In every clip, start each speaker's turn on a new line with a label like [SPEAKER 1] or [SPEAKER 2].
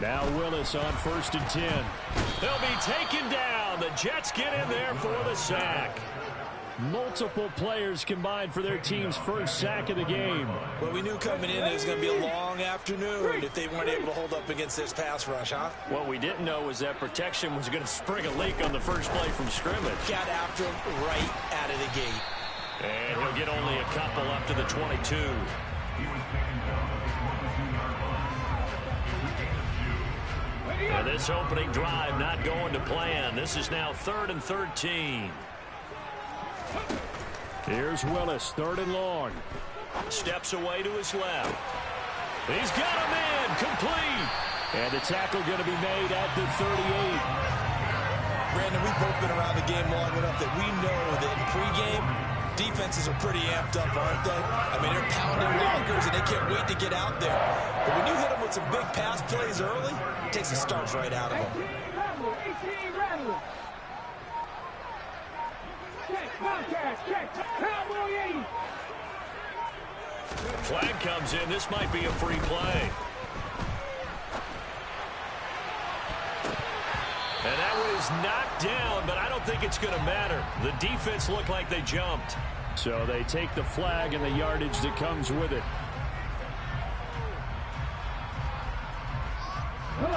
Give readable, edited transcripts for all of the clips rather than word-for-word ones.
[SPEAKER 1] Now Willis on 1st and 10. They'll be taken down. The Jets get in there for the sack. Multiple players combined for their team's first sack of the game.
[SPEAKER 2] Well, we knew coming in it was going to be a long afternoon if they weren't able to hold up against this pass rush, huh?
[SPEAKER 1] What we didn't know was that protection was going to spring a leak on the first play from scrimmage.
[SPEAKER 2] Got after him right out of the gate.
[SPEAKER 1] And he'll get only a couple up to the 22. And this opening drive not going to plan. This is now 3rd and 13. Here's Willis, 3rd and long. Steps away to his left. He's got him in, complete. And the tackle going to be made at the 38.
[SPEAKER 2] Brandon, we've both been around the game long enough that we know that in pregame, defenses are pretty amped up, aren't they? I mean, they're pounding lockers, and they can't wait to get out there. But when you hit them with some big pass plays early, it takes the starch right out of them.
[SPEAKER 1] Flag comes in. This might be a free play. And that one is knocked down, but I don't think it's going to matter. The defense looked like they jumped. So they take the flag and the yardage that comes with it.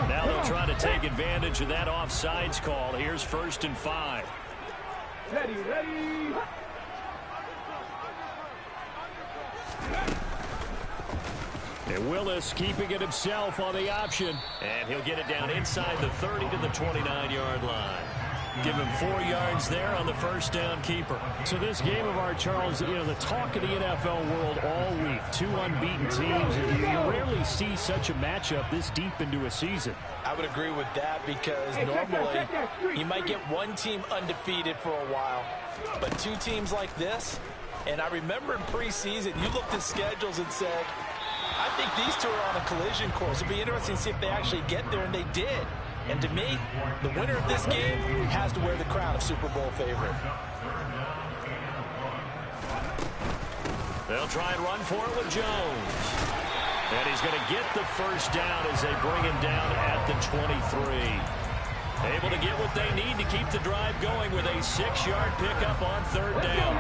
[SPEAKER 1] Now they'll try to take advantage of that offsides call. Here's 1st and 5.
[SPEAKER 3] Ready.
[SPEAKER 1] And Willis keeping it himself on the option. And he'll get it down inside the 30 to the 29-yard line. Give him 4 yards there on the first down keeper. So this game of ours, Charles, you know, the talk of the NFL world all week. 2 unbeaten teams. You rarely see such a matchup this deep into a season.
[SPEAKER 2] I would agree with that because normally you might get one team undefeated for a while. But 2 teams like this, and I remember in preseason, you looked at schedules and said, I think these 2 are on a collision course. It'll be interesting to see if they actually get there, and they did. And to me, the winner of this game has to wear the crown of Super Bowl favorite.
[SPEAKER 1] They'll try and run for it with Jones. And he's going to get the first down as they bring him down at the 23. Able to get what they need to keep the drive going with a 6-yard pickup on 3rd down.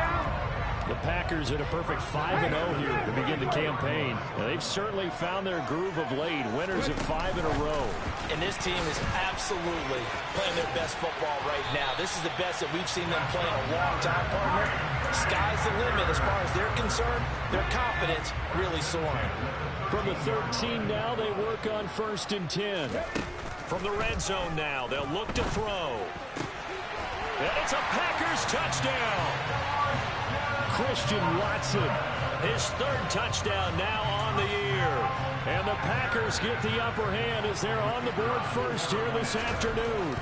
[SPEAKER 1] The Packers at a perfect 5-0 here to begin the campaign. Now, they've certainly found their groove of late. Winners of 5 in a row.
[SPEAKER 2] And this team is absolutely playing their best football right now. This is the best that we've seen them play in a long time, partner. Sky's the limit as far as they're concerned. Their confidence really soaring.
[SPEAKER 1] From the 13 now, they work on 1st and 10. From the red zone now, they'll look to throw. And it's a Packers touchdown. Christian Watson, his 3rd touchdown now on the year. And the Packers get the upper hand as they're on the board first here this afternoon.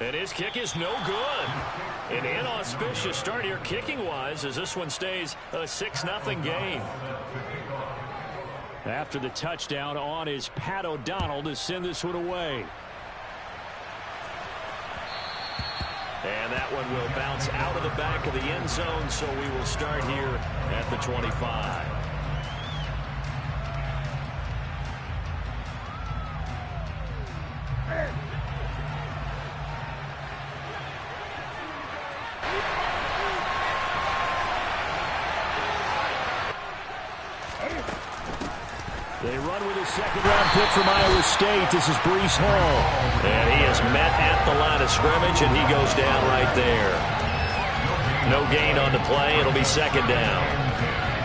[SPEAKER 1] And his kick is no good. An inauspicious start here kicking-wise as this one stays a 6-0 game. After the touchdown on is Pat O'Donnell to send this one away. And that one will bounce out of the back of the end zone, so we will start here at the 25. They run with a 2nd-round pick from Iowa State. This is Breece Hall. And he is met at the line of scrimmage, and he goes down right there. No gain on the play. It'll be 2nd down.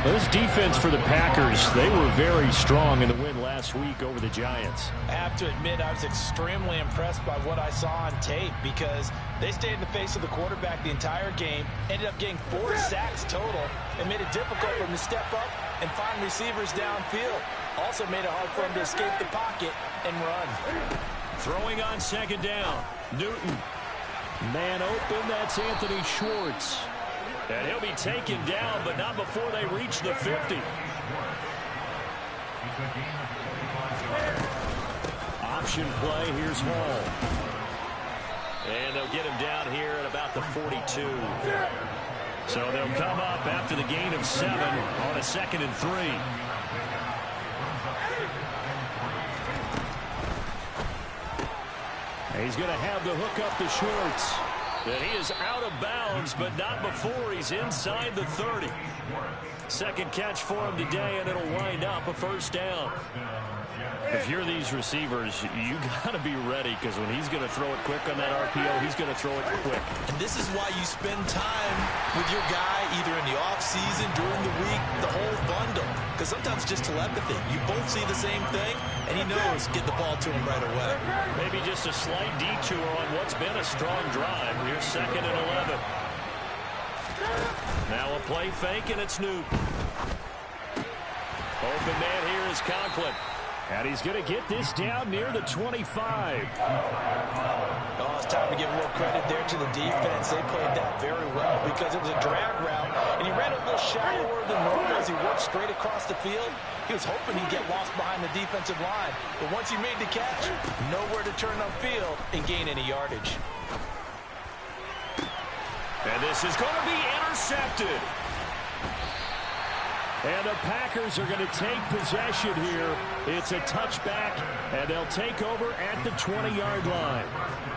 [SPEAKER 1] Well, this defense for the Packers, they were very strong in the win last week over the Giants.
[SPEAKER 2] I have to admit, I was extremely impressed by what I saw on tape because they stayed in the face of the quarterback the entire game, ended up getting 4 sacks total, and made it difficult for him to step up and find receivers downfield. Also made it hard for him to escape the pocket and run.
[SPEAKER 1] Throwing on 2nd down. Newton. Man open, that's Anthony Schwartz. And he'll be taken down, but not before they reach the 50. Option play, here's Hall. And they'll get him down here at about the 42. So they'll come up after the gain of 7 on a 2nd and 3. He's going to have the hook up the shorts. And he is out of bounds, but not before he's inside the 30. Second catch for him today, and it'll wind up a first down. If you're these receivers, you got to be ready, because when he's going to throw it quick on that RPO, he's going to throw it quick.
[SPEAKER 2] And this is why you spend time with your guy either in the offseason, during the week, the whole bundle. Because sometimes it's just telepathy. You both see the same thing, and he knows get the ball to him right away.
[SPEAKER 1] Maybe just a slight detour on what's been a strong drive. Here's 2nd and 11. Now a play fake, and it's Newt. Open man here is Conklin. And he's going to get this down near the 25.
[SPEAKER 2] Oh, it's time to give a little credit there to the defense. They played that very well because it was a drag route, and he ran a little shallower than normal as he worked straight across the field. He was hoping he'd get lost behind the defensive line. But once he made the catch, nowhere to turn upfield and gain any yardage.
[SPEAKER 1] And this is going to be intercepted. And the Packers are going to take possession here. It's a touchback, and they'll take over at the 20-yard line.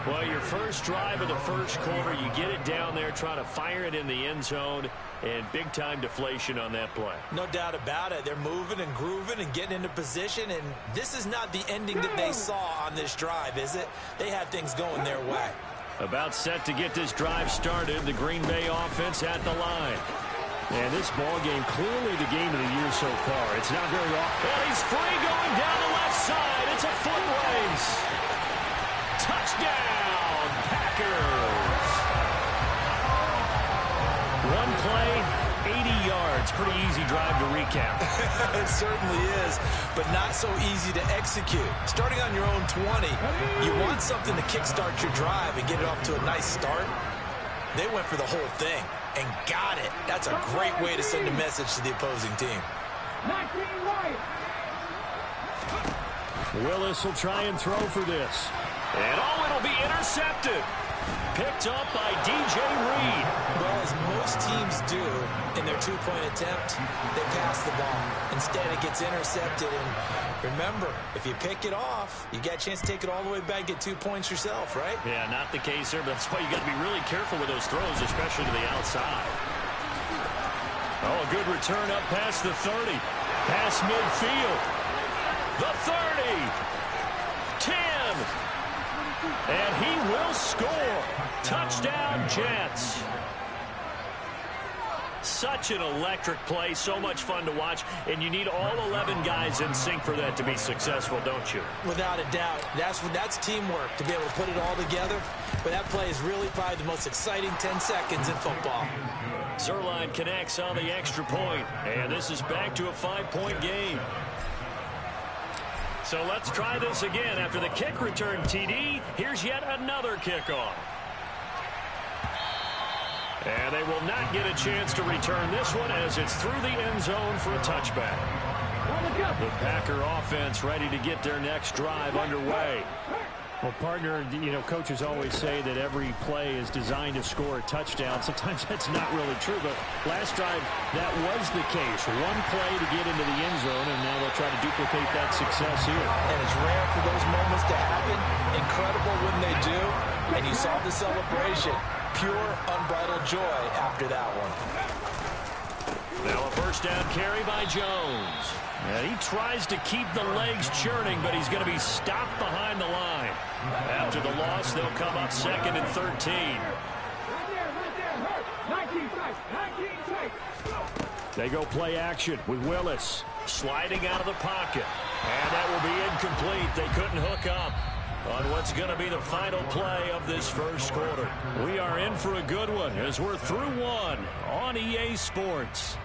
[SPEAKER 1] Well, your first drive of the first quarter, you get it down there, try to fire it in the end zone, and big-time deflation on that play.
[SPEAKER 2] No doubt about it. They're moving and grooving and getting into position, and this is not the ending that they saw on this drive, is it? They had things going their way.
[SPEAKER 1] About set to get this drive started, the Green Bay offense at the line. And this ball game, clearly the game of the year so far. It's not very often. And he's free going down the left side. It's a foot race. Touchdown, Packers. One play, 80 yards. Pretty easy drive to recap.
[SPEAKER 2] It certainly is, but not so easy to execute. Starting on your own 20, you want something to kickstart your drive and get it off to a nice start. They went for the whole thing and got it. That's a great way to send a message to the opposing team.
[SPEAKER 1] Willis will try and throw for this. And oh, it'll be intercepted. Picked up by DJ Reed.
[SPEAKER 2] Well, as most teams do in their two-point attempt, they pass the ball. Instead, it gets intercepted. And remember, if you pick it off, you got a chance to take it all the way back, get 2 points yourself, right?
[SPEAKER 1] Yeah, not the case here, but that's why you got to be really careful with those throws, especially to the outside. Oh, a good return up past the 30. Past midfield. The 30. 10. And he will score. Touchdown, Jets. Such an electric play, so much fun to watch, and you need all 11 guys in sync for that to be successful, don't you?
[SPEAKER 2] Without a doubt. That's teamwork, to be able to put it all together. But that play is really probably the most exciting 10 seconds in football.
[SPEAKER 1] Zerline connects on the extra point, and this is back to a 5-point game. So let's try this again. After the kick return, TD, here's yet another kickoff. And they will not get a chance to return this one as it's through the end zone for a touchback. The Packer offense ready to get their next drive underway. Well, partner, you know, coaches always say that every play is designed to score a touchdown. Sometimes that's not really true, but last drive, that was the case. One play to get into the end zone, and now they'll try to duplicate that success here.
[SPEAKER 2] And it's rare for those moments to happen. Incredible when they do. And you saw the celebration. Pure, unbridled joy after that one.
[SPEAKER 1] Now a first down carry by Jones. And he tries to keep the legs churning, but he's going to be stopped behind the line. After the loss, they'll come up 2nd and 13. They go play action with Willis. Sliding out of the pocket. And that will be incomplete. They couldn't hook up on what's going to be the final play of this first quarter. We are in for a good one as we're through one on EA Sports.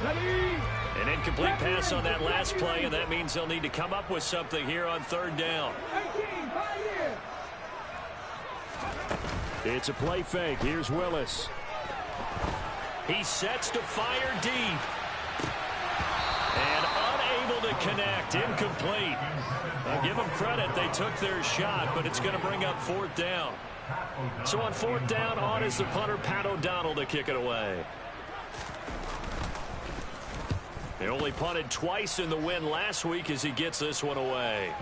[SPEAKER 1] An incomplete pass on that last play, and that means they'll need to come up with something here on 3rd down. It's a play fake. Here's Willis. He sets to fire deep. And unable to connect. Incomplete. I'll give them credit. They took their shot, but it's going to bring up 4th down. So on 4th down, on is the punter, Pat O'Donnell, to kick it away. He only punted twice in the win last week as he gets this one away.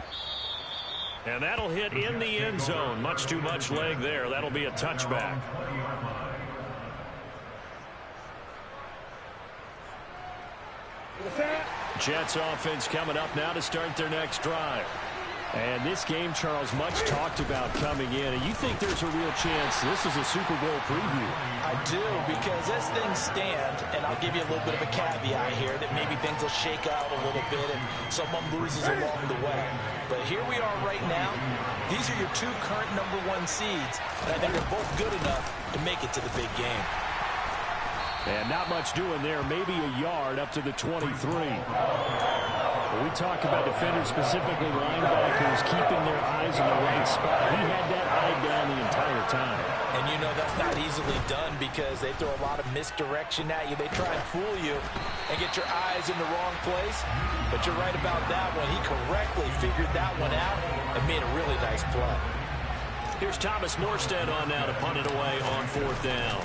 [SPEAKER 1] And that'll hit in the end zone. Much too much leg there. That'll be a touchback. Jets offense coming up now to start their next drive. And this game, Charles, much talked about coming in. And you think there's a real chance this is a Super Bowl preview?
[SPEAKER 2] I do, because as things stand, and I'll give you a little bit of a caveat here, that maybe things will shake out a little bit and someone loses along the way. But here we are right now. These are your two current #1 seeds, and I think they're both good enough to make it to the big game.
[SPEAKER 1] And not much doing there, maybe a yard up to the 23. When we talk about defenders, specifically linebackers, keeping their eyes in the right spot. He had that eye down the entire time.
[SPEAKER 2] And you know that's not easily done because they throw a lot of misdirection at you. They try and fool you and get your eyes in the wrong place. But you're right about that one. He correctly figured that one out and made a really nice play.
[SPEAKER 1] Here's Thomas Morstead on now to punt it away on 4th down.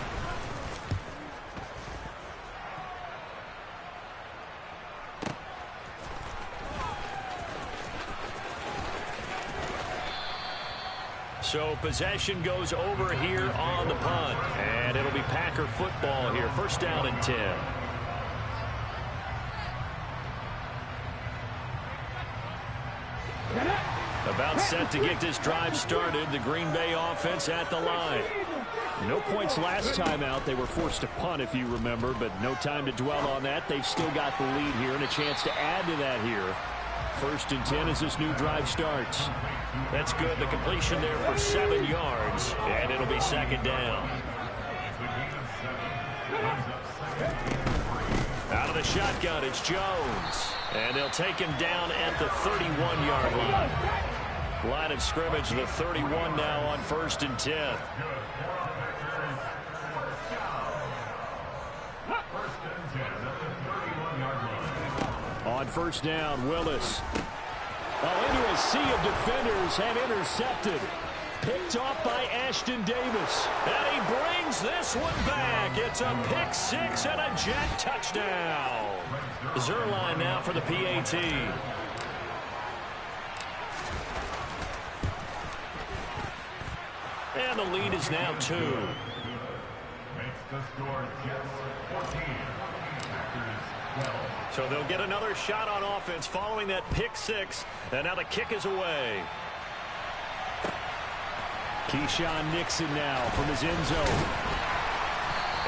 [SPEAKER 1] So possession goes over here on the punt. And it'll be Packer football here. 1st down and 10. About set to get this drive started. The Green Bay offense at the line. No points last time out. They were forced to punt, if you remember, but no time to dwell on that. They've still got the lead here and a chance to add to that here. 1st and 10 as this new drive starts. That's good. The completion there for 7 yards, and it'll be 2nd down. Out of the shotgun, it's Jones. And they'll take him down at the 31-yard line. Line of scrimmage, the 31 now on 1st and 10. On 1st down, Willis. Into a sea of defenders and intercepted. Picked off by Ashton Davis. And he brings this one back. It's a pick 6 and a Jet touchdown. Zerline now for the PAT. And the lead is now 2.
[SPEAKER 3] Makes the score Jets 14. Packers 12.
[SPEAKER 1] So they'll get another shot on offense following that pick 6. And now the kick is away. Keyshawn Nixon now from his end zone.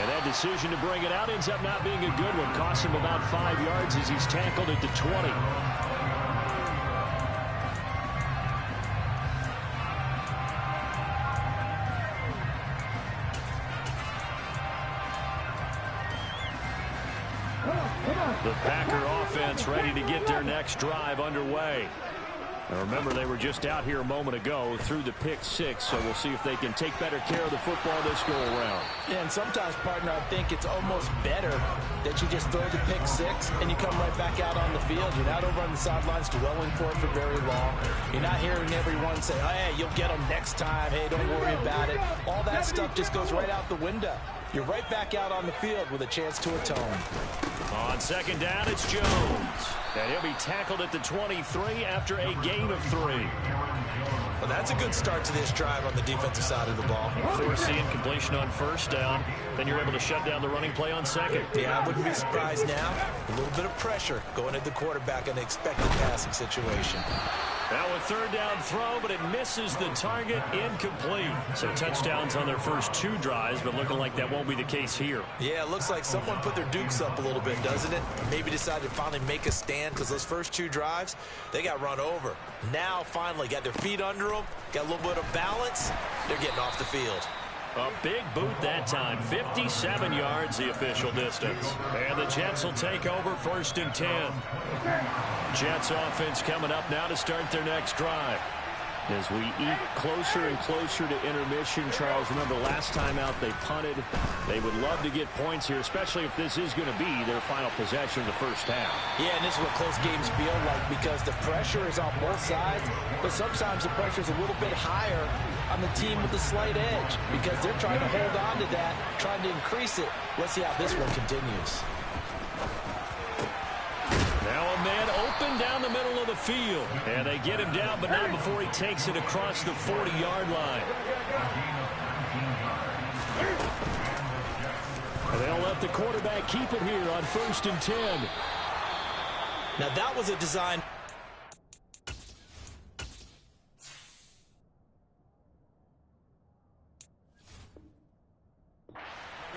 [SPEAKER 1] And that decision to bring it out ends up not being a good one. Costs him about 5 yards as he's tackled at the 20. The Packer offense ready to get their next drive underway. Now remember, they were just out here a moment ago through the pick 6, so we'll see if they can take better care of the football this go around.
[SPEAKER 2] Yeah, and sometimes, partner, I think it's almost better that you just throw the pick 6 and you come right back out on the field. You're not over on the sidelines dwelling for it for very long. You're not hearing everyone say, oh, hey, you'll get them next time. Hey, don't worry about it. All that stuff just goes right out the window. You're right back out on the field with a chance to atone.
[SPEAKER 1] On 2nd down, it's Jones. And he'll be tackled at the 23 after a gain of 3.
[SPEAKER 2] Well, that's a good start to this drive on the defensive side of the ball.
[SPEAKER 1] Forcing completion on 1st down. Then you're able to shut down the running play on 2nd.
[SPEAKER 2] Yeah, I wouldn't be surprised now. A little bit of pressure going at the quarterback in the expected passing situation.
[SPEAKER 1] Now a 3rd down throw, but it misses the target, incomplete. So touchdowns on their first 2 drives, but looking like that won't be the case here.
[SPEAKER 2] Yeah, it looks like someone put their dukes up a little bit, doesn't it? Maybe decided to finally make a stand because those first 2 drives, they got run over. Now finally got their feet under them, got a little bit of balance. They're getting off the field.
[SPEAKER 1] A big boot that time. 57 yards the official distance. And the Jets will take over 1st and 10. Jets offense coming up now to start their next drive. As we eat closer and closer to intermission, Charles, remember last time out they punted. They would love to get points here, especially if this is going to be their final possession of the first half.
[SPEAKER 2] Yeah, and this is what close games feel like because the pressure is on both sides, but sometimes the pressure is a little bit higher on the team with the slight edge because they're trying to hold on to that, trying to increase it. Let's see how this one continues.
[SPEAKER 1] him down the middle of the field. And they get him down, but not before he takes it across the 40-yard line. And they'll let the quarterback keep it here on 1st and 10.
[SPEAKER 2] Now that was a design.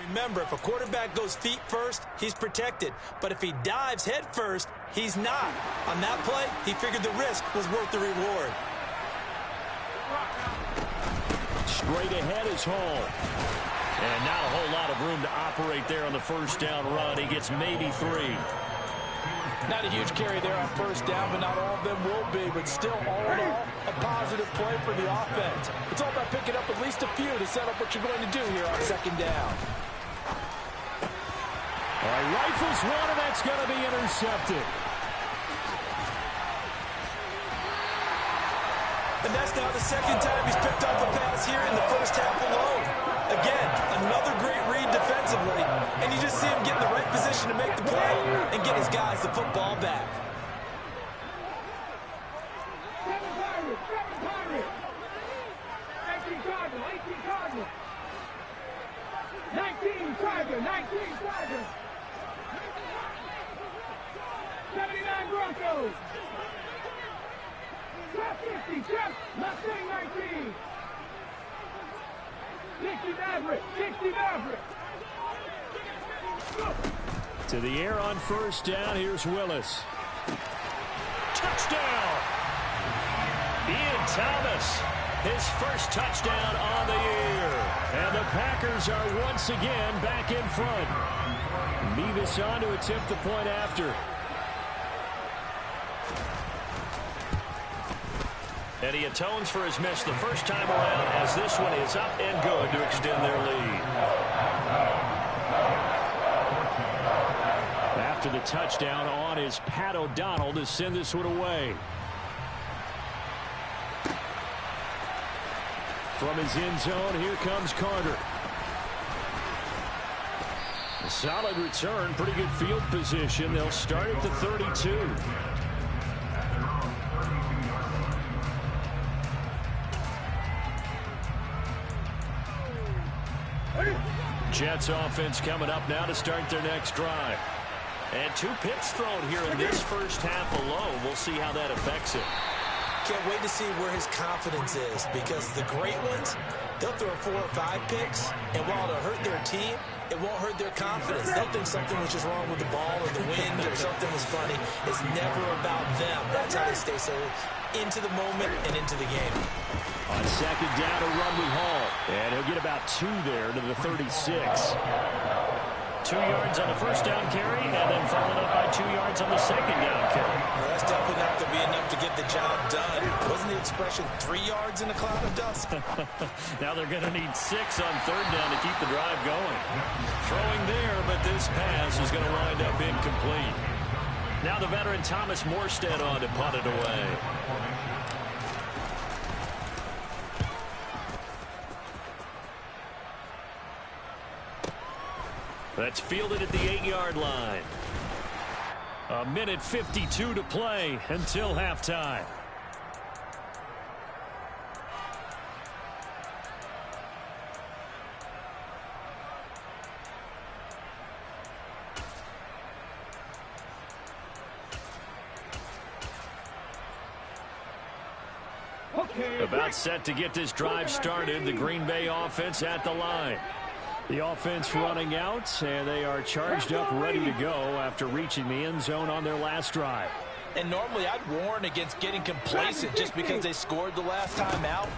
[SPEAKER 2] Remember, if a quarterback goes feet first, he's protected. But if he dives head first, he's not. On that play, he figured the risk was worth the reward.
[SPEAKER 1] Straight ahead is Hall. And not a whole lot of room to operate there on the first down run. He gets maybe 3.
[SPEAKER 2] Not a huge carry there on first down, but not all of them will be. But still, all in all, a positive play for the offense. It's all about picking up at least a few to set up what you're going to do here on 2nd down.
[SPEAKER 1] All right, rifles one, and that's going to be intercepted.
[SPEAKER 2] And that's now the 2nd time he's picked up a pass here in the first half alone. Again, another great read defensively, and you just see him get in the right position to make the play and get his guys the football back.
[SPEAKER 4] Broncos. Top 50, Jeff, Mustang 19. 60 Maverick, 60 Maverick.
[SPEAKER 1] To the air on first down, here's Willis. Touchdown! Ian Thomas, his first touchdown on the year. And the Packers are once again back in front. Mevis on to attempt the point after. And he atones for his miss the first time around as this one is up and good to extend their lead. After the touchdown on is Pat O'Donnell to send this one away. From his end zone, here comes Carter. A solid return, pretty good field position. They'll start at the 32. Jets offense coming up now to start their next drive. And 2 picks thrown here in this first half alone. We'll see how that affects it.
[SPEAKER 2] Can't wait to see where his confidence is, because the great ones, they'll throw 4 or 5 picks, and while it'll hurt their team, it won't hurt their confidence. They'll think something was just wrong with the ball or the wind or something was funny. It's never about them. That's how they stay so into the moment and into the game.
[SPEAKER 1] On second down, a run with Hall. And he'll get about 2 there to the 36. 2 yards on the first down carry, and then followed up by 2 yards on the second down carry.
[SPEAKER 2] Well, that's definitely not going to be enough to get the job done. Wasn't the expression 3 yards in a cloud of dust?
[SPEAKER 1] Now they're going to need 6 on third down to keep the drive going. Throwing there, but this pass is going to wind up incomplete. Now the veteran Thomas Morstead on to punt it away. That's fielded at the 8-yard line. 1:52 to play until halftime. About set to get this drive started. The Green Bay offense at the line. The offense running out, and they are charged up, ready to go after reaching the end zone on their last drive.
[SPEAKER 2] And normally I'd warn against getting complacent just because they scored the last time out.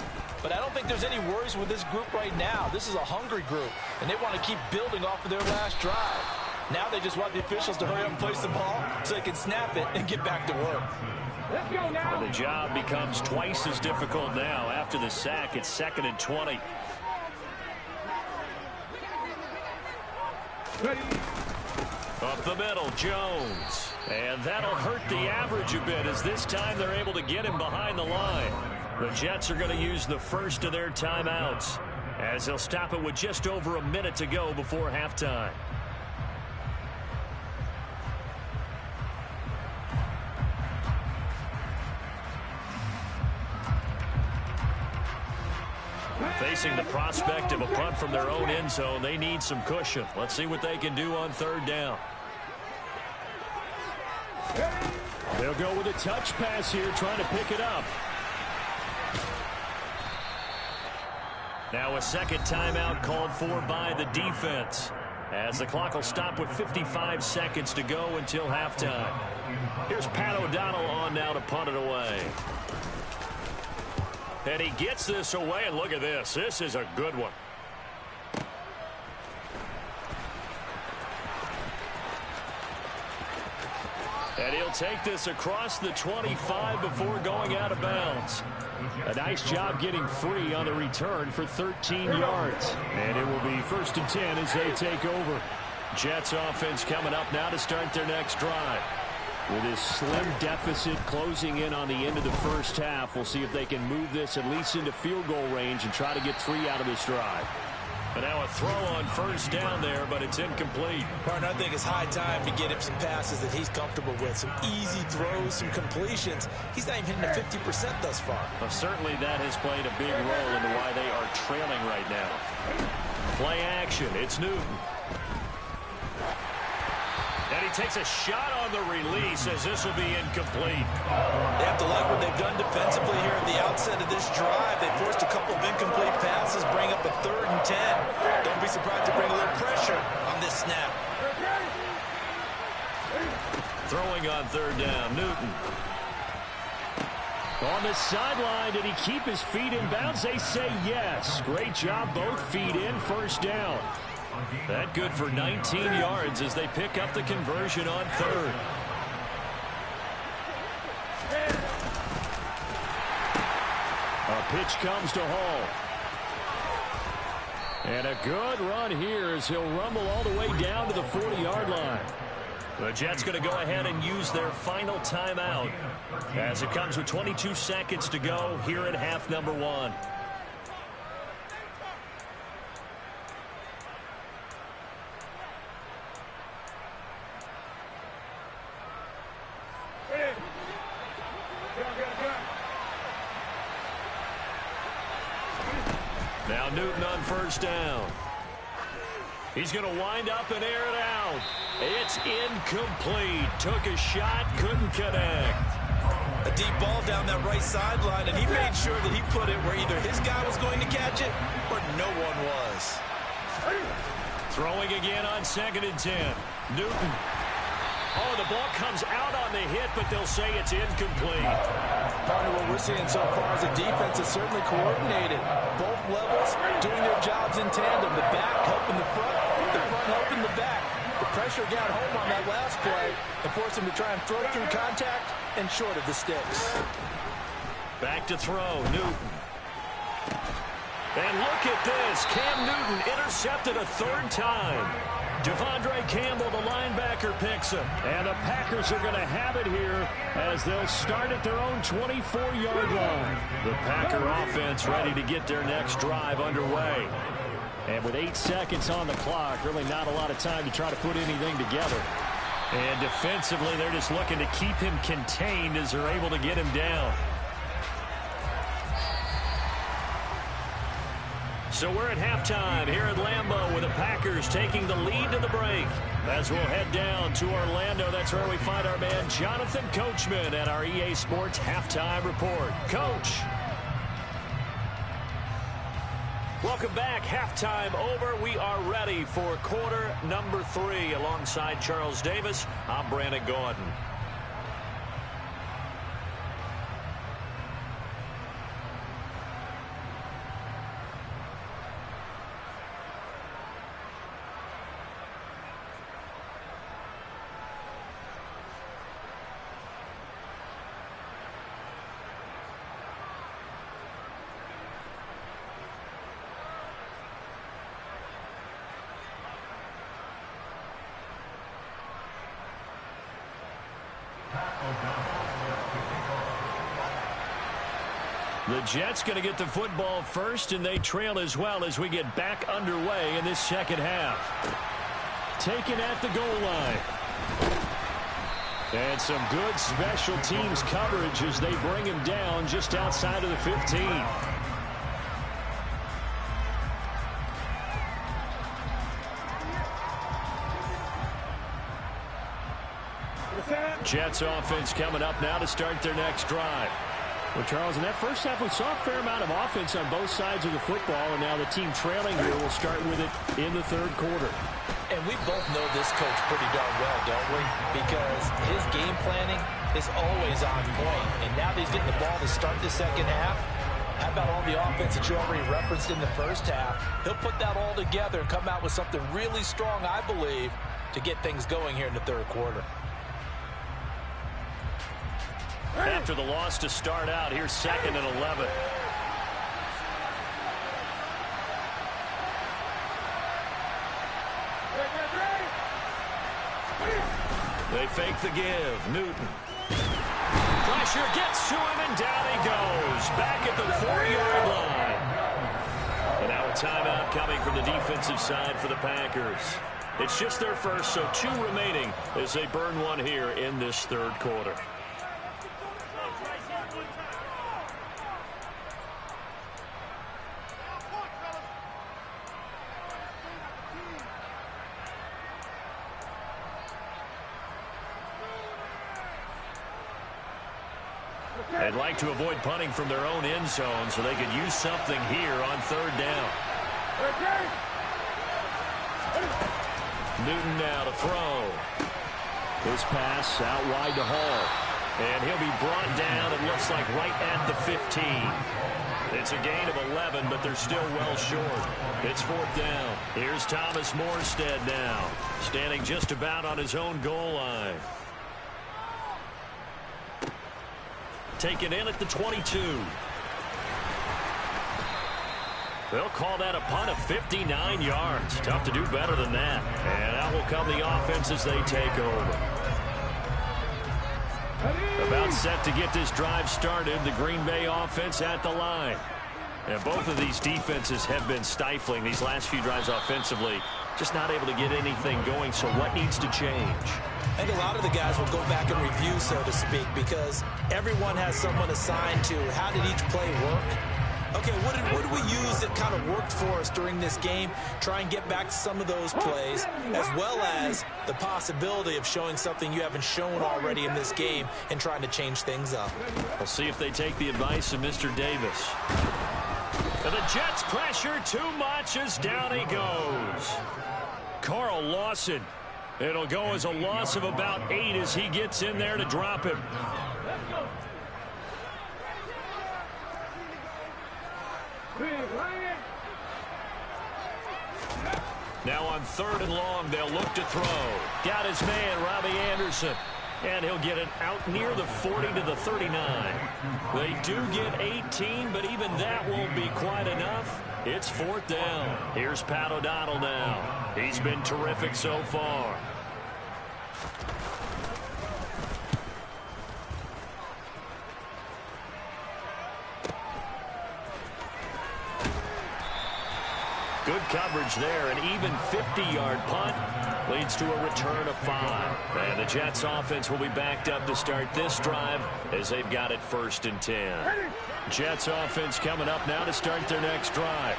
[SPEAKER 2] But I don't think there's any worries with this group right now. This is a hungry group, and they want to keep building off of their last drive. Now they just want the officials to hurry up and place the ball so they can snap it and get back to work.
[SPEAKER 4] Let's go now.
[SPEAKER 1] And the job becomes twice as difficult now. After the sack, it's 2nd and 20. Up the middle, Jones. And that'll hurt the average a bit, as this time they're able to get him behind the line. The Jets are going to use the first of their timeouts, as they'll stop it with just over a minute to go before halftime. Facing the prospect of a punt from their own end zone, they need some cushion. Let's see what they can do on third down. They'll go with a touch pass here, trying to pick it up. Now a second timeout called for by the defense, as the clock will stop with 55 seconds to go until halftime. Here's Pat O'Donnell on now to punt it away. And he gets this away, and look at this. This is a good one. And he'll take this across the 25 before going out of bounds. A nice job getting free on the return for 13 yards. And it will be 1st and 10 as they take over. Jets offense coming up now to start their next drive. With his slim deficit closing in on the end of the first half, we'll see if they can move this at least into field goal range and try to get 3 out of this drive. And now a throw on first down there, but it's incomplete.
[SPEAKER 2] Partner, I think it's high time to get him some passes that he's comfortable with. Some easy throws, some completions. He's not even hitting the 50% thus far.
[SPEAKER 1] Well, certainly that has played a big role into why they are trailing right now. Play action. It's Newton. And he takes a shot on the release as this will be incomplete.
[SPEAKER 2] They have to like what they've done defensively here at the outset of this drive. They forced a couple of incomplete passes, bring up a 3rd and 10. Don't be surprised to bring a little pressure on this snap.
[SPEAKER 1] Throwing on third down, Newton. On the sideline, did he keep his feet in bounds? They say yes. Great job, both feet in, first down. That good for 19 yards as they pick up the conversion on third. A pitch comes to Hall. And a good run here as he'll rumble all the way down to the 40-yard line. The Jets going to go ahead and use their final timeout as it comes with 22 seconds to go here at half number 1. Now Newton on first down. He's going to wind up and air it out. It's incomplete. Took a shot, couldn't connect.
[SPEAKER 2] A deep ball down that right sideline, and he made sure that he put it where either his guy was going to catch it or no one was.
[SPEAKER 1] Throwing again on 2nd and 10. Newton. Oh, the ball comes out on the hit, but they'll say it's incomplete.
[SPEAKER 2] Partner, what we're seeing so far is the defense is certainly coordinated. Both levels doing their jobs in tandem. The back helping the front helping the back. The pressure got home on that last play and forced him to try and throw through contact and short of the sticks.
[SPEAKER 1] Back to throw, Newton. And look at this. Cam Newton intercepted a 3rd time. Devondre Campbell, the linebacker, picks him. And the Packers are going to have it here as they'll start at their own 24-yard line. The Packer offense ready to get their next drive underway. And with 8 seconds on the clock, really not a lot of time to try to put anything together. And defensively, they're just looking to keep him contained as they're able to get him down. So we're at halftime here at Lambeau with the Packers taking the lead to the break. As we'll head down to Orlando, that's where we find our man Jonathan Coachman at our EA Sports Halftime Report. Coach. Welcome back. Halftime over. We are ready for quarter number 3 alongside Charles Davis. I'm Brandon Gordon. The Jets going to get the football first, and they trail as well as we get back underway in this second half. Taken at the goal line. And some good special teams coverage as they bring him down just outside of the 15. Jets offense coming up now to start their next drive. Well, Charles, in that first half, we saw a fair amount of offense on both sides of the football, and now the team trailing here will start with it in the third quarter.
[SPEAKER 2] And we both know this coach pretty darn well, don't we? Because his game planning is always on point. And now that he's getting the ball to start the second half, how about all the offense that you already referenced in the first half? He'll put that all together and come out with something really strong, I believe, to get things going here in the third quarter.
[SPEAKER 1] After the loss to start out, here's 2nd and 11. They fake the give. Newton. Pressure gets to him, and down he goes. Back at the 4-yard line. And now a timeout coming from the defensive side for the Packers. It's just their first, so 2 remaining as they burn one here in this third quarter. They'd like to avoid punting from their own end zone so they could use something here on 3rd down. Newton now to throw. His pass out wide to Hall. And he'll be brought down, it looks like, right at the 15. It's a gain of 11, but they're still well short. It's 4th down. Here's Thomas Morstead now, standing just about on his own goal line. Taken in at the 22. They'll call that a punt of 59 yards. Tough to do better than that. And out will come the offense as they take over. About set to get this drive started, the Green Bay offense at the line. And both of these defenses have been stifling these last few drives offensively. Just not able to get anything going, so what needs to change?
[SPEAKER 2] I think a lot of the guys will go back and review, so to speak, because everyone has someone assigned to how did each play work. Okay, what did we use that kind of worked for us during this game? Try and get back to some of those plays, as well as the possibility of showing something you haven't shown already in this game and trying to change things up.
[SPEAKER 1] We'll see if they take the advice of Mr. Davis. And the Jets pressure too much as down he goes. Carl Lawson. It'll go as a loss of about 8 as he gets in there to drop him. Now on 3rd and long, they'll look to throw. Got his man, Robbie Anderson. And he'll get it out near the 40 to the 39. They do get 18, but even that won't be quite enough. It's 4th down. Here's Pat O'Donnell now. He's been terrific so far. Good coverage there. An even 50-yard punt leads to a return of 5. And the Jets offense will be backed up to start this drive as they've got it 1st and 10. Jets offense coming up now to start their next drive.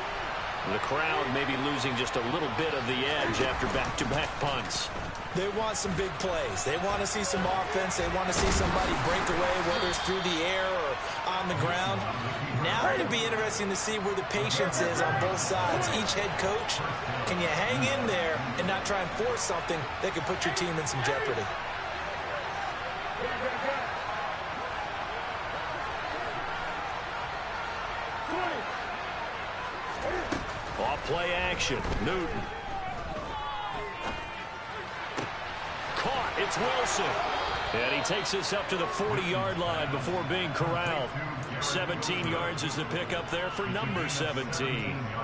[SPEAKER 1] The crowd may be losing just a little bit of the edge after back-to-back punts.
[SPEAKER 2] They want some big plays. They want to see some offense. They want to see somebody break away, whether it's through the air or on the ground. Now it'll be interesting to see where the patience is on both sides. Each head coach, can you hang in there and not try and force something that could put your team in some jeopardy?
[SPEAKER 1] Off play action. Newton. Caught. It's Wilson. And he takes this up to the 40-yard line before being corralled. 17 yards is the pickup there for number 17.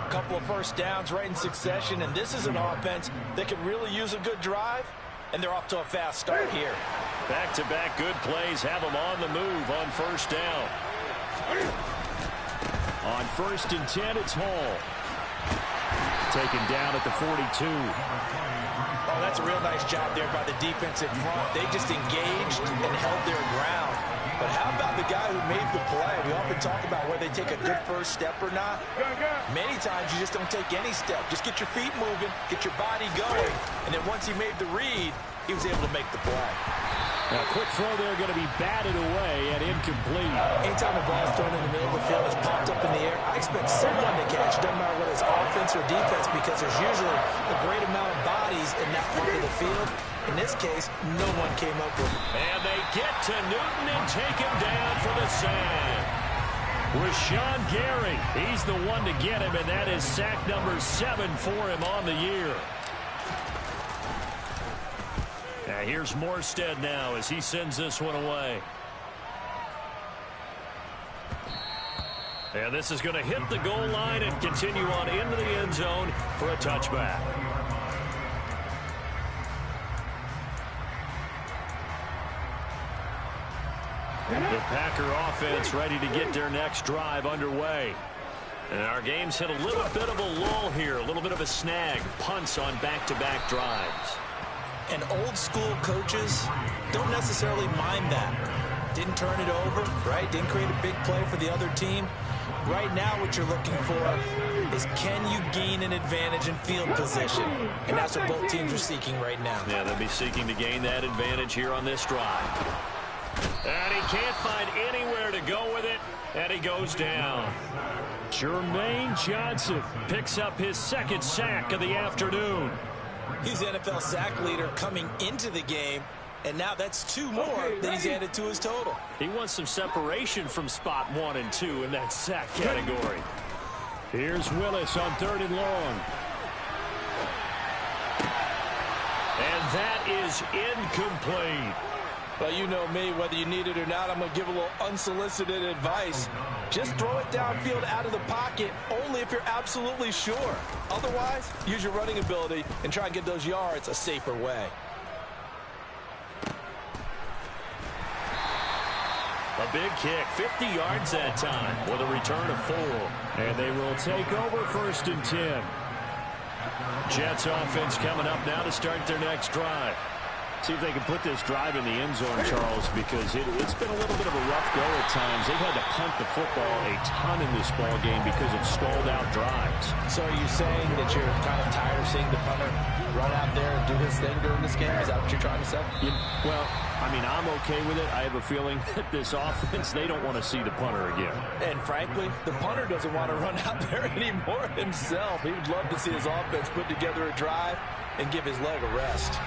[SPEAKER 2] A couple of first downs right in succession, and this is an offense that could really use a good drive, and they're off to a fast start here.
[SPEAKER 1] Back-to-back good plays have them on the move on 1st down. On 1st and 10, it's Hall. Taken down at the 42.
[SPEAKER 2] Oh, that's a real nice job there by the defensive front. They just engaged and held their ground. But how about the guy who made the play? We often talk about whether they take a good first step or not. Many times you just don't take any step. Just get your feet moving, get your body going. And then once he made the read, he was able to make the play.
[SPEAKER 1] Now, quick throw there going to be batted away and incomplete.
[SPEAKER 2] Anytime the ball is thrown in the middle of the field, it's popped up in the air, I expect someone to catch. It doesn't matter whether it's offense or defense, because there's usually a great amount of bodies in that part of the field. In this case, no one came up with it.
[SPEAKER 1] And they get to Newton and take him down for the sack. Rashawn Gary, he's the one to get him, and that is sack number 7 for him on the year. Now here's Morstead now as he sends this one away. And this is going to hit the goal line and continue on into the end zone for a touchback. The Packer offense ready to get their next drive underway. And our game's hit a little bit of a lull here, a little bit of a snag. Punts on back-to-back drives.
[SPEAKER 2] And old-school coaches don't necessarily mind that. Didn't turn it over, right? Didn't create a big play for the other team. Right now what you're looking for is, can you gain an advantage in field position? And that's what both teams are seeking right now.
[SPEAKER 1] Yeah, they'll be seeking to gain that advantage here on this drive. And he can't find anywhere to go with it, and he goes down. Jermaine Johnson picks up his second sack of the afternoon.
[SPEAKER 2] He's the NFL sack leader coming into the game, and now that's 2 more than he's added to his total.
[SPEAKER 1] He wants some separation from spot 1 and 2 in that sack category. Here's Willis on 3rd and long. And that is incomplete.
[SPEAKER 2] Well, you know me, whether you need it or not, I'm going to give a little unsolicited advice. Just throw it downfield out of the pocket, only if you're absolutely sure. Otherwise, use your running ability and try and get those yards a safer way.
[SPEAKER 1] A big kick, 50 yards that time with a return of 4. And they will take over 1st and 10. Jets offense coming up now to start their next drive. See if they can put this drive in the end zone, Charles, because it's been a little bit of a rough go at times. They've had to punt the football a ton in this ball game because of stalled-out drives.
[SPEAKER 2] So are you saying that you're kind of tired of seeing the punter run out there and do his thing during this game? Is that what you're trying to say?
[SPEAKER 1] Well, I mean, I'm okay with it. I have a feeling that this offense, they don't want to see the punter again.
[SPEAKER 2] And frankly, the punter doesn't want to run out there anymore himself. He would love to see his offense put together a drive and give his leg a rest.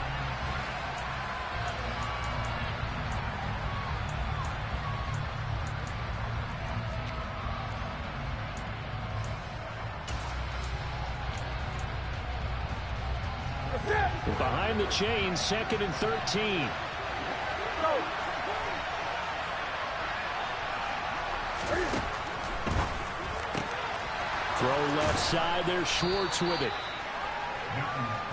[SPEAKER 1] Behind the chain, 2nd and 13. Throw left side, there's Schwartz with it.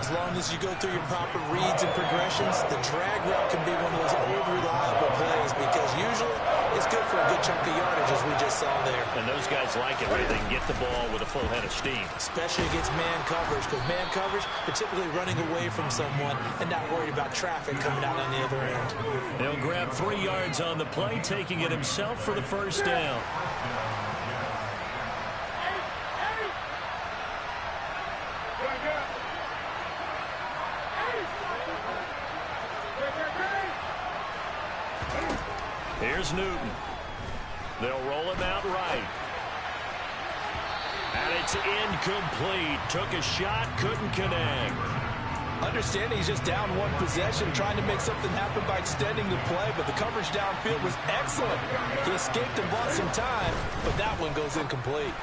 [SPEAKER 2] As long as you go through your proper reads and progressions, the drag route can be one of those old reliable plays, because usually it's good for a good chunk of yardage, as we just saw there.
[SPEAKER 1] And those guys like it, right? They can get the ball with a full head of steam.
[SPEAKER 2] Especially against man coverage, because man coverage, they're typically running away from someone and not worried about traffic coming out on the other end.
[SPEAKER 1] He'll grab 3 yards on the play, taking it himself for the 1st down. Here's Newton. They'll roll him out right. And it's incomplete. Took a shot, couldn't connect.
[SPEAKER 2] Understanding he's just down 1 possession, trying to make something happen by extending the play, but the coverage downfield was excellent. He escaped and bought some time, but that one goes incomplete.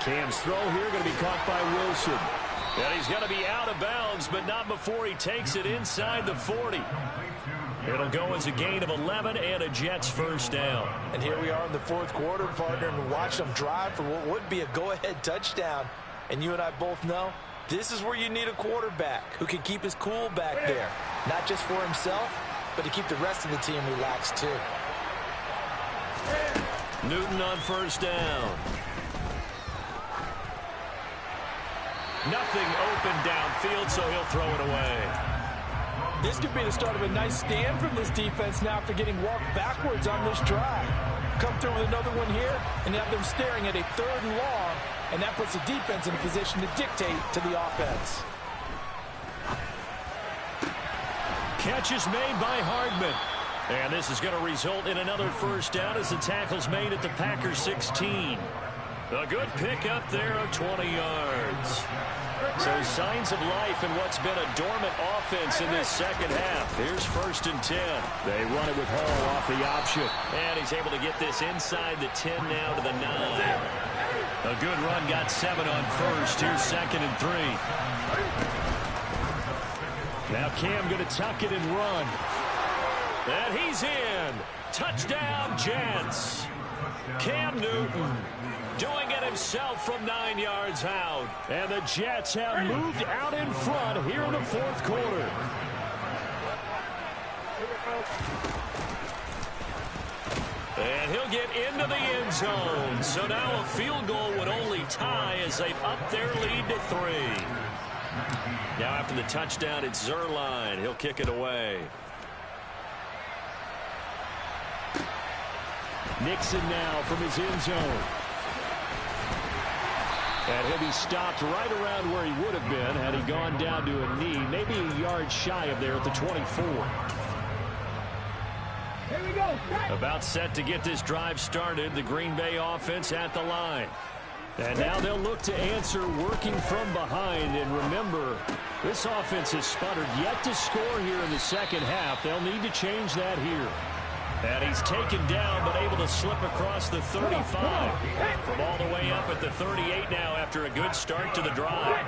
[SPEAKER 1] Cam's throw here going to be caught by Wilson. And he's going to be out of bounds, but not before he takes it inside the 40. It'll go as a gain of 11 and a Jets 1st down.
[SPEAKER 2] And here we are in the 4th quarter, partner, and watch them drive for what would be a go-ahead touchdown. And you and I both know this is where you need a quarterback who can keep his cool back there. Not just for himself, but to keep the rest of the team relaxed too.
[SPEAKER 1] Newton on 1st down. Nothing open downfield, so he'll throw it away.
[SPEAKER 2] This could be the start of a nice stand from this defense now after getting walked backwards on this drive. Come through with another one here and have them staring at a 3rd and long, and that puts the defense in a position to dictate to the offense.
[SPEAKER 1] Catch catch is made by Hardman. And this is going to result in another first down as the tackle's made at the Packers 16. A good pickup there of 20 yards. So signs of life in what's been a dormant offense in this second half. Here's 1st and 10. They run it with Hall off the option. And he's able to get this inside the 10 now to the 9. A good run got 7 on first. Here's 2nd and 3. Now Cam going to tuck it and run. And he's in. Touchdown, Jets. Cam Newton doing it himself from 9 yards out. And the Jets have moved out in front here in the 4th quarter. And he'll get into the end zone. So now a field goal would only tie as they've upped their lead to 3. Now after the touchdown, it's Zuerlein. He'll kick it away. Nixon now from his end zone. And he'll be stopped right around where he would have been had he gone down to a knee, maybe a yard shy of there at the 24.
[SPEAKER 4] Here we go.
[SPEAKER 1] About set to get this drive started, the Green Bay offense at the line. And now they'll look to answer working from behind. And remember, this offense has sputtered yet to score here in the second half. They'll need to change that here. And he's taken down, but able to slip across the 35. From all the way up at the 38 now after a good start to the drive.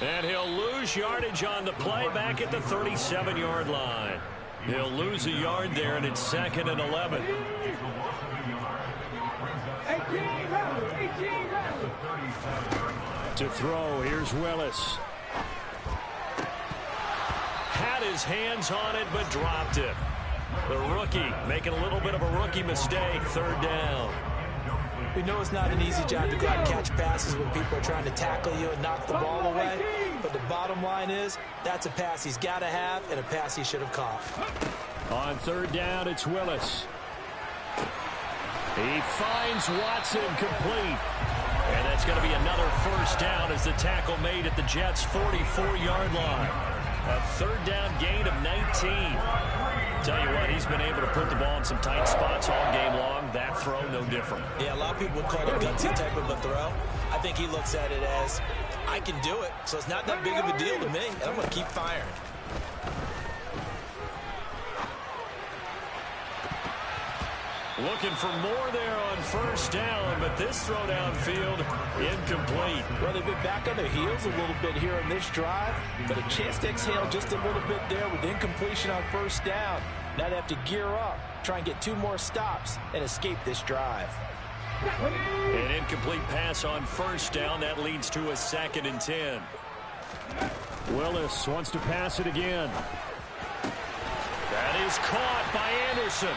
[SPEAKER 1] And he'll lose yardage on the play back at the 37-yard line. He'll lose a yard there, and it's 2nd and 11.
[SPEAKER 4] 18 rounds, 18 rounds.
[SPEAKER 1] To throw, here's Willis. Had his hands on it, but dropped it. The rookie making a little bit of a rookie mistake, 3rd down.
[SPEAKER 2] We know it's not an easy job to go out and catch passes when people are trying to tackle you and knock the ball away. But the bottom line is, that's a pass he's got to have and a pass he should have caught.
[SPEAKER 1] On 3rd down, it's Willis. He finds Watson complete. And that's going to be another first down as the tackle made at the Jets' 44-yard line. A 3rd down gain of 19. Tell you what, he's been able to put the ball in some tight spots all game long. That throw, no different.
[SPEAKER 2] Yeah, a lot of people would call it a gutsy type of a throw. I think he looks at it as, I can do it, so it's not that big of a deal to me, and I'm going to keep firing.
[SPEAKER 1] Looking for more there on 1st down, but this throw downfield incomplete.
[SPEAKER 2] Well, they've been back on their heels a little bit here on this drive, but a chance to exhale just a little bit there with incompletion on 1st down. Now they have to gear up, try and get 2 more stops, and escape this drive.
[SPEAKER 1] An incomplete pass on 1st down. That leads to a 2nd and 10. Willis wants to pass it again. That is caught by Anderson.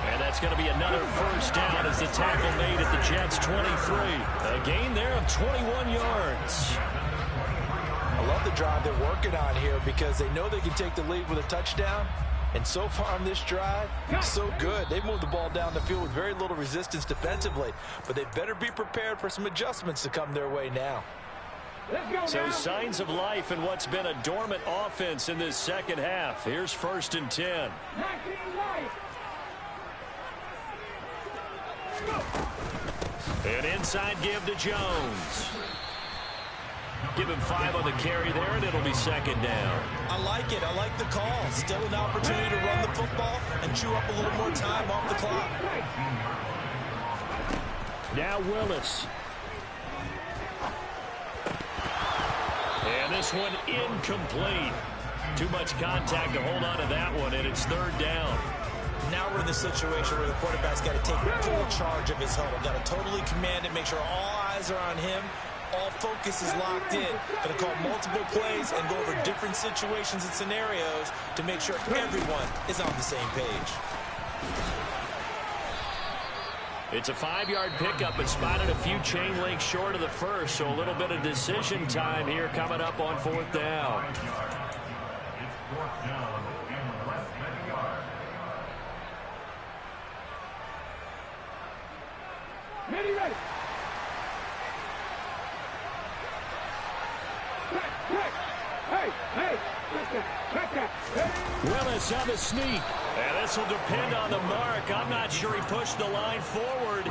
[SPEAKER 1] And that's going to be another first down as the tackle made at the Jets' 23. A gain there of 21 yards.
[SPEAKER 2] I love the drive they're working on here because they know they can take the lead with a touchdown. And so far on this drive, so good. They've moved the ball down the field with very little resistance defensively. But they better be prepared for some adjustments to come their way now.
[SPEAKER 1] So signs of life in what's been a dormant offense in this second half. Here's 1st and 10. An inside give to Jones. Give him 5 on the carry there, and it'll be 2nd down.
[SPEAKER 2] I like it. I like the call. Still an opportunity to run the football and chew up a little more time off the clock.
[SPEAKER 1] Now Willis. And this one incomplete. Too much contact to hold on to that one, and it's 3rd down.
[SPEAKER 2] Now we're in the situation where the quarterback's got to take full charge of his huddle. Got to totally command it, make sure all eyes are on him. All focus is locked in. Going to call multiple plays and go over different situations and scenarios to make sure everyone is on the same page.
[SPEAKER 1] It's a 5-yard pickup, but spotted a few chain links short of the first, so a little bit of decision time here coming up on 4th down.
[SPEAKER 3] It's 4th down and less than a yard.
[SPEAKER 4] Ready.
[SPEAKER 1] Willis on the sneak. And this will depend on the mark. I'm not sure he pushed the line forward.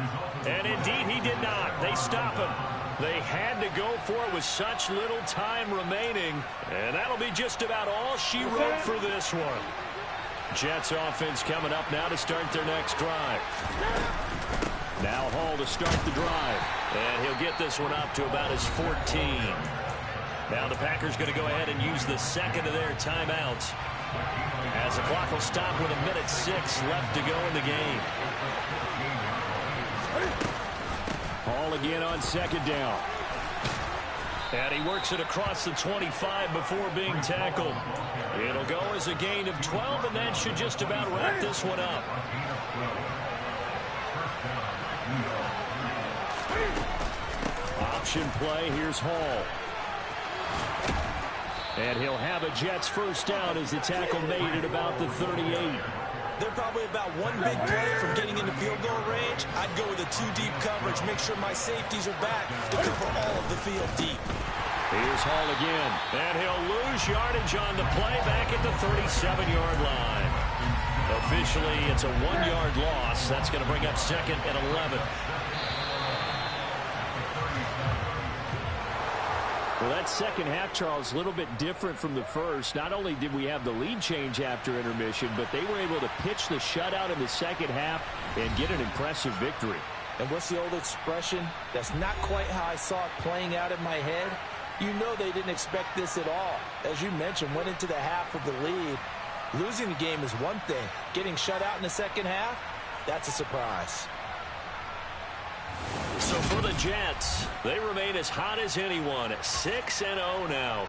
[SPEAKER 1] And indeed, he did not. They stop him. They had to go for it with such little time remaining. And that'll be just about all she wrote for this one. Jets offense coming up now to start their next drive. Now Hall to start the drive. And he'll get this one up to about his 14. Now the Packers going to go ahead and use the second of their timeouts, as the clock will stop with 1:06 left to go in the game. Hall again on second down. And he works it across the 25 before being tackled. It'll go as a gain of 12, and that should just about wrap this one up. Option play. Here's Hall. And he'll have a Jets first down as the tackle made at about the 38.
[SPEAKER 2] They're probably about one big play from getting into field goal range. I'd go with a two-deep coverage, make sure my safeties are back to cover all of the field deep.
[SPEAKER 1] Here's Hall again. And he'll lose yardage on the play back at the 37-yard line. Officially, it's a 1-yard loss. That's going to bring up second and 11. Well, that second half, Charles, a little bit different from the first. Not only did we have the lead change after intermission, but they were able to pitch the shutout in the second half and get an impressive victory.
[SPEAKER 2] And what's the old expression? That's not quite how I saw it playing out in my head. You know they didn't expect this at all. As you mentioned, went into the half with the lead. Losing the game is one thing. Getting shut out in the second half, that's a surprise.
[SPEAKER 1] So for the Jets, they remain as hot as anyone at 6-0 now.